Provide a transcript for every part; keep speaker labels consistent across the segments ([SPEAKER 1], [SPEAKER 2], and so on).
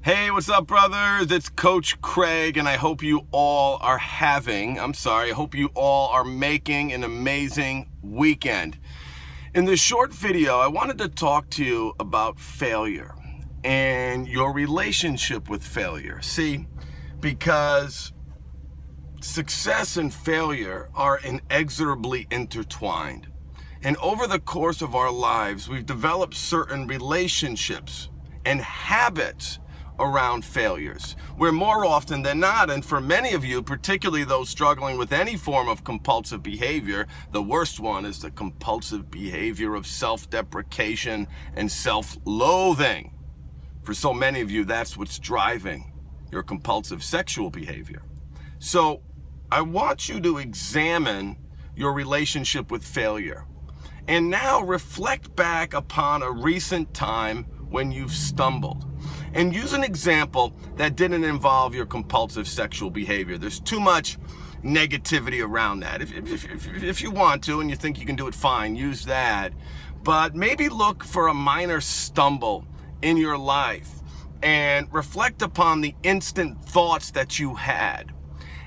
[SPEAKER 1] Hey, what's up, brothers? It's Coach Craig, and I hope you all are I hope you all are making an amazing weekend. In this short video, I wanted to talk to you about failure and your relationship with failure. See, because success and failure are inexorably intertwined. And over the course of our lives, we've developed certain relationships and habits around failures, where more often than not, and for many of you, particularly those struggling with any form of compulsive behavior, the worst one is the compulsive behavior of self-deprecation and self-loathing. For so many of you, that's what's driving your compulsive sexual behavior. So I want you to examine your relationship with failure and now reflect back upon a recent time when you've stumbled. And use an example that didn't involve your compulsive sexual behavior. There's too much negativity around that. If you want to and you think you can do it fine, use that. But maybe look for a minor stumble in your life and reflect upon the instant thoughts that you had.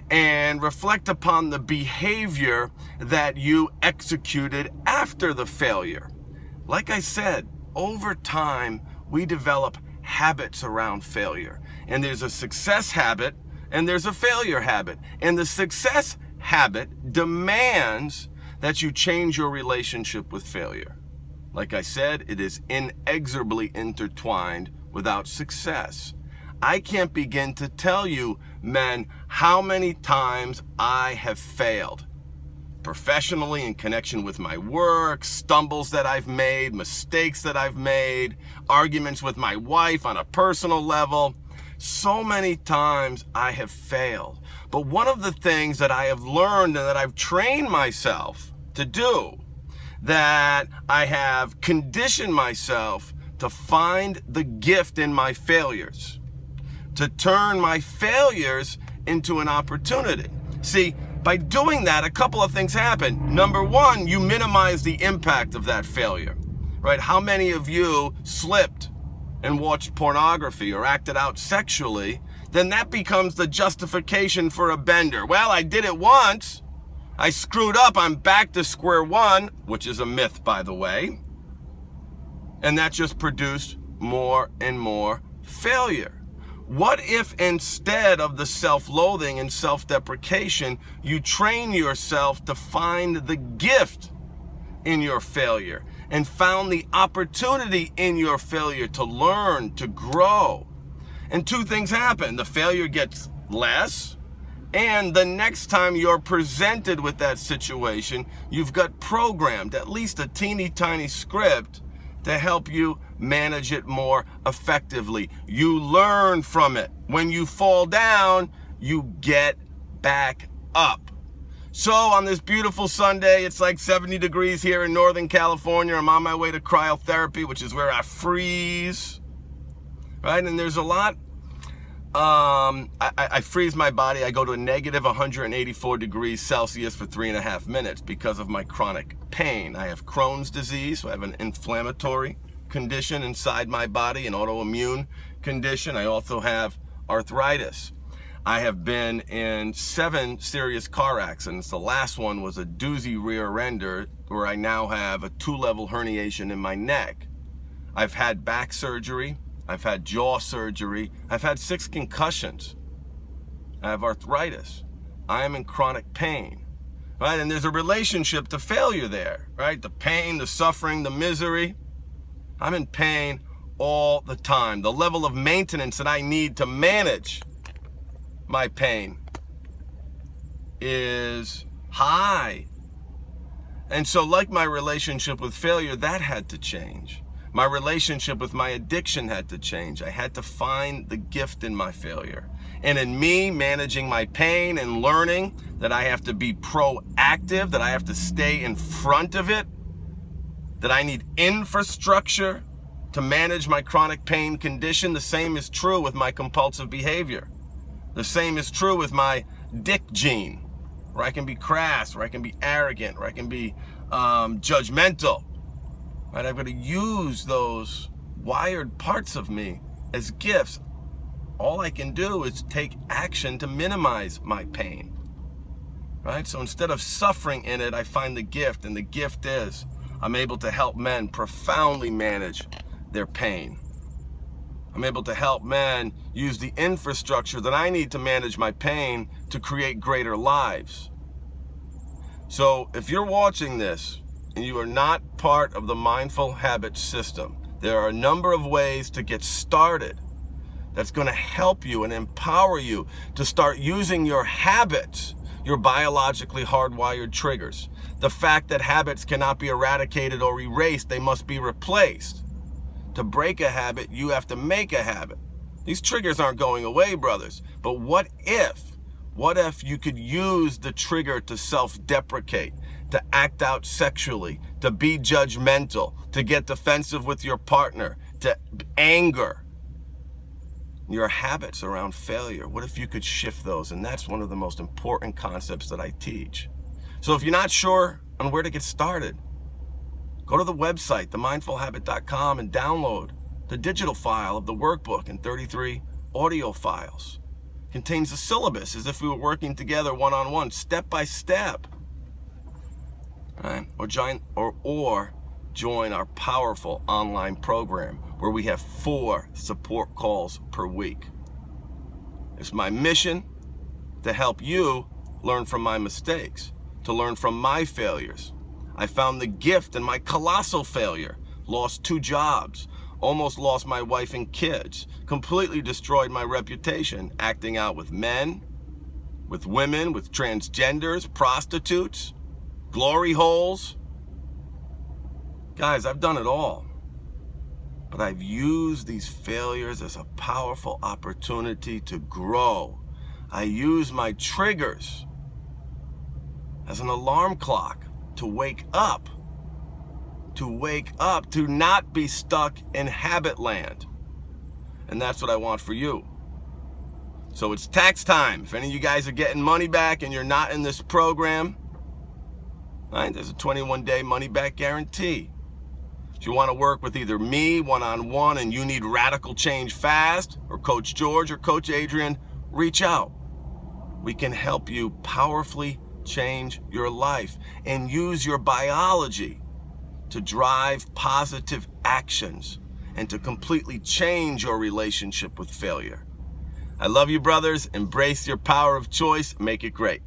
[SPEAKER 1] And reflect upon the behavior that you executed after the failure. Like I said, over time, we develop habits around failure. And there's a success habit and there's a failure habit. And the success habit demands that you change your relationship with failure. Like I said, it is inexorably intertwined without success. I can't begin to tell you, men, how many times I have failed. Professionally, in connection with my work, stumbles that I've made, mistakes that I've made, arguments with my wife on a personal level. So many times I have failed. But one of the things that I have learned and that I've trained myself to do, that I have conditioned myself to find the gift in my failures, to turn my failures into an opportunity. See, by doing that, a couple of things happen. Number one, you minimize the impact of that failure, right? How many of you slipped and watched pornography or acted out sexually? Then that becomes the justification for a bender. Well, I did it once. I screwed up. I'm back to square one, which is a myth, by the way. And that just produced more and more failure. What if instead of the self-loathing and self-deprecation, you train yourself to find the gift in your failure and found the opportunity in your failure to learn, to grow? And two things happen. The failure gets less, and the next time you're presented with that situation, you've got programmed at least a teeny tiny script to help you manage it more effectively. You learn from it. When you fall down, you get back up. So on this beautiful Sunday, it's like 70 degrees here in Northern California. I'm on my way to cryotherapy, which is where I freeze, right? And there's a lot. I freeze my body. I go to a negative 184 degrees Celsius for 3.5 minutes because of my chronic pain. I have Crohn's disease, so I have an inflammatory condition inside my body, an autoimmune condition. I also have arthritis. I have been in 7 serious car accidents. The last one was a doozy rear ender where I now have a 2-level herniation in my neck. I've had back surgery. I've had jaw surgery. I've had 6 concussions. I have arthritis. I am in chronic pain, right? And there's a relationship to failure there, right? The pain, the suffering, the misery. I'm in pain all the time. The level of maintenance that I need to manage my pain is high. And so, like my relationship with failure, that had to change. My relationship with my addiction had to change. I had to find the gift in my failure. And in me managing my pain and learning that I have to be proactive, that I have to stay in front of it, that I need infrastructure to manage my chronic pain condition. The same is true with my compulsive behavior. The same is true with my dick gene, where I can be crass, where I can be arrogant, where I can be judgmental. Right? I've got to use those wired parts of me as gifts. all I can do is take action to minimize my pain, right? So instead of suffering in it, I find the gift, and the gift is I'm able to help men profoundly manage their pain. I'm able to help men use the infrastructure that I need to manage my pain to create greater lives. So if you're watching this and you are not part of the Mindful Habits system, there are a number of ways to get started that's going to help you and empower you to start using your habits, your biologically hardwired triggers. The fact that habits cannot be eradicated or erased, they must be replaced. To break a habit, you have to make a habit. These triggers aren't going away, brothers. But what if you could use the trigger to self-deprecate, to act out sexually, to be judgmental, to get defensive with your partner, to anger? Your habits around failure, what if you could shift those? And that's one of the most important concepts that I teach. So if you're not sure on where to get started, go to the website, themindfulhabit.com, and download the digital file of the workbook and 33 audio files. It contains a syllabus as if we were working together one-on-one, step by step. Right? Or join our powerful online program where we have 4 support calls per week. It's my mission to help you learn from my mistakes, to learn from my failures. I found the gift in my colossal failure, lost 2 jobs, almost lost my wife and kids, completely destroyed my reputation, acting out with men, with women, with transgenders, prostitutes, glory holes. Guys, I've done it all. But I've used these failures as a powerful opportunity to grow. I use my triggers as an alarm clock to wake up, to not be stuck in habit land. And that's what I want for you. So it's tax time. If any of you guys are getting money back and you're not in this program, right, there's a 21-day money back guarantee. If you want to work with either me one-on-one and you need radical change fast, or Coach George or Coach Adrian, reach out. We can help you powerfully change your life and use your biology to drive positive actions and to completely change your relationship with failure. I love you, brothers. Embrace your power of choice. Make it great.